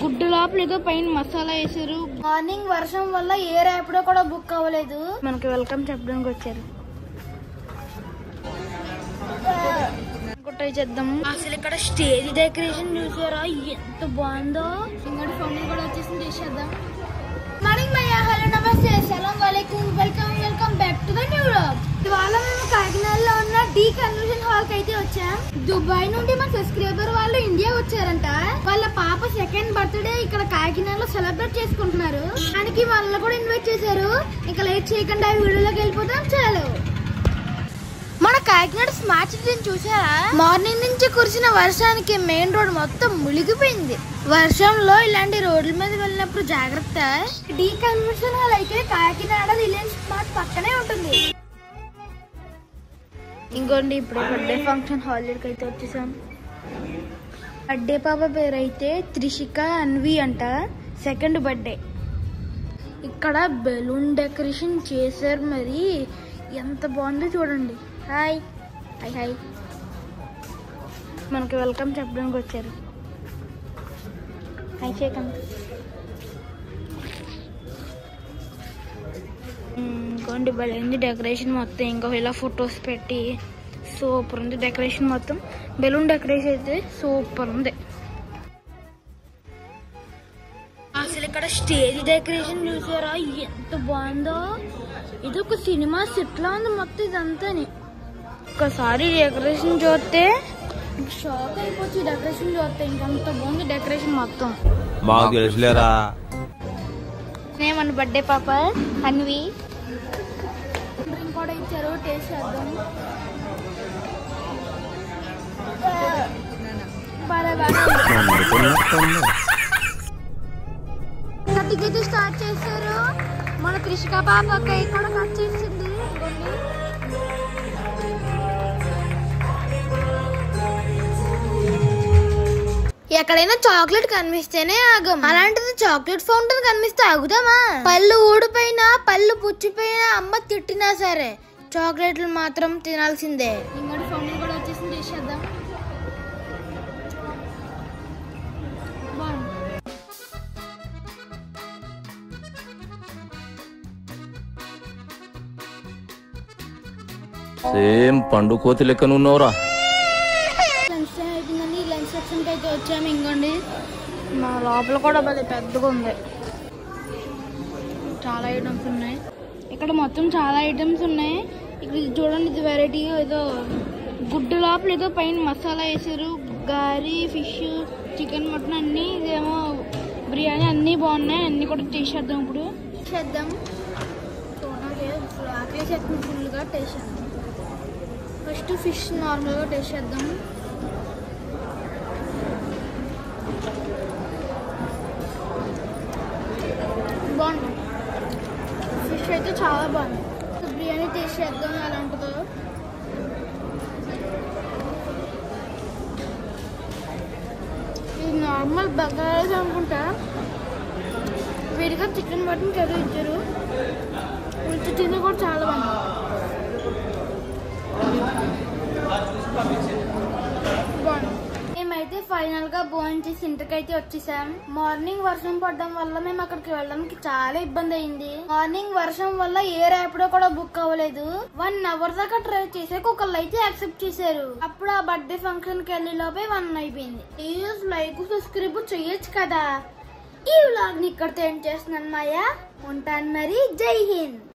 గుడ్డు లోపల ఏదో పైన మసాలా వేసారు. మార్నింగ్ వర్షం వల్ల ఏ ర్యాపిడో కూడా బుక్ అవ్వలేదు. మనకి వెల్కమ్ చెప్పడానికి వచ్చారు. చేద్దాం. అసలు ఇక్కడ స్టేజ్ డెకరేషన్ చూసారా ఎంత బాగుందో. ఇంకోటి ఫోన్ కూడా వచ్చేసింది, చేసేద్దాం. మార్నింగ్ భయ్యా, హలో నమస్తే, అస్సలాం వాలేకుం, welcome back to the new vlog. ఇవాళ మేము కాకినాడలో ఉన్న డి కన్వెన్షన్ హాల్ కి అయితే వచ్చాం. దుబాయ్ నుండి మన సబ్స్క్రైబర్ వాళ్ళు ఇండియా వచ్చారంట. వాళ్ళ పాప సెకండ్ బర్త్డే ఇక్కడ కాకినాడలో సెలబ్రేట్ చేసుకుంటున్నారు. దానికి వాళ్ళని కూడా ఇన్వైట్ చేశారు. ఇంకా లేట్ చేయకుండా వీడియోలోకి వెళ్ళిపోతాం. చాలు. మన కాకినాడ స్మార్ట్ సిటీని చూసారా? మార్నింగ్ నుంచి కురిసిన వర్షానికి మెయిన్ రోడ్ మొత్తం మునిగిపోయింది. వర్షంలో ఇలాంటి రోడ్ల మీద వెళ్ళినప్పుడు జాగ్రత్త. డి కన్వెన్షన్ హాల్ అయితే కాకినాడ రిలయన్స్ స్మార్ట్ పక్కనే ఉంటుంది. ఇంకోండి ఇప్పుడు బర్త్డే ఫంక్షన్ హాలిడేకి అయితే వచ్చేసాం. బర్త్డే పాప పేరు అయితే త్రిషిక అన్వి అంట. Second birthday. ఇక్కడ బెలూన్ డెకరేషన్ చేశారు. మరి ఎంత బాగుందో చూడండి. Hi hi hi. మనకి వెల్కమ్ చెప్పడానికి వచ్చారు. హాయ్ చేయకండి. ఇంకోండి బెలూన్ డెకరేషన్ మొత్తం. ఇంకో ఇలా ఫొటోస్ పెట్టి సూపర్ ఉంది డెకరేషన్ మొత్తం. బెలూన్ డెకరేషన్ అయితే సూపర్ ఉంది. అసలు ఇక్కడ స్టేజ్ డెకరేషన్ చూసారా ఎంత బాగుందో. ఇది ఒక సినిమా సెట్ లా ఉంది మొత్తం ఇదంతా. ఒకసారి డెకరేషన్ చూస్తే షాక్ అయిపోవచ్చు. డెకరేషన్ చూస్తే ఇంకంత బాగుంది డెకరేషన్ మొత్తం. మన బర్త్డే పాప అన్వి. డ్రింక్ కూడా ఇచ్చారు, టేస్ట్ చేద్దాం. కట్టికి అయితే స్టార్ట్ చేస్తారు. మన త్రిషిక పాప కేక్ కూడా కట్ చేసింది. ఎక్కడైనా చాక్లెట్ కనిపిస్తేనే ఆగం. అలాంటిది చాక్లెట్ ఫౌంటైన్ కనిపిస్తే ఆగుదామా? పళ్ళు ఊడిపోయినా పళ్ళు పుచ్చిపోయినా అమ్మ తిట్టినా సరే చాక్లెట్లు మాత్రం తినాల్సిందే. ఇంకోటి ఫౌంటైన్ కూడా వచ్చేసింది, చేసేద్దాం. సేమ్ పండు కోతి లెక్కన ఉన్నావురా. లంచ్ టైం అయిపోయిందండి. లంచ్ సెక్షన్కి అయితే వచ్చాము. ఇంకోండి మా లోపల కూడా బాగా పెద్దగా ఉంది. చాలా ఐటమ్స్ ఉన్నాయి ఇక్కడ. మొత్తం చాలా ఐటమ్స్ ఉన్నాయి ఇక్కడ. చూడండి, ఇది వెరైటీ ఏదో గుడ్డు లోపల ఏదో పైన మసాలా వేసారు. గారి, ఫిష్, చికెన్, మటన్ అన్నీ. ఇదేమో బిర్యానీ. అన్నీ బాగున్నాయి. అన్నీ కూడా టేస్ట్ చేద్దాం. ఇప్పుడు చేద్దాం. ఆకలి చేస్తుంది ఫుల్గా. టేస్ట్ చేద్దాం. ఫస్ట్ ఫిష్ నార్మల్గా టేస్ట్ చేద్దాం. బాగుంది. ఫిష్ అయితే చాలా బాగుంది. బిర్యానీ టేస్ట్ చేద్దాం ఎలా ఉంటుందో. ఇది నార్మల్ బగారా రైస్ అనుకుంటా. విడిగా చికెన్ మటన్ కర్రీ ఇచ్చారు. ఉల్చి తిని కూడా చాలా బాగుంది. మేమైతే ఫైనల్ గా భోజనం చేసి ఇంటికి అయితే వచ్చేసాం. మార్నింగ్ వర్షం పడడం వల్ల మేము అక్కడికి వెళ్ళడానికి చాలా ఇబ్బంది అయింది. మార్నింగ్ వర్షం వల్ల ఏ ర్యాపిడో కూడా బుక్ అవ్వలేదు. 1 అవర్ దాకా ట్రై చేసాక ఒకళ్ళు అయితే యాక్సెప్ట్ చేశారు. అప్పుడు ఆ బర్త్డే ఫంక్షన్ కి వెళ్ళే లోపే 1 అయిపోయింది. ప్లీజ్ లైక్ సబ్స్క్రైబ్ చేయొచ్చు కదా. ఈ వ్లాగ్ ని ఇక్కడితో ఏం చేస్తున్నాను మాయా. ఉంటాను మరి. జై హింద్.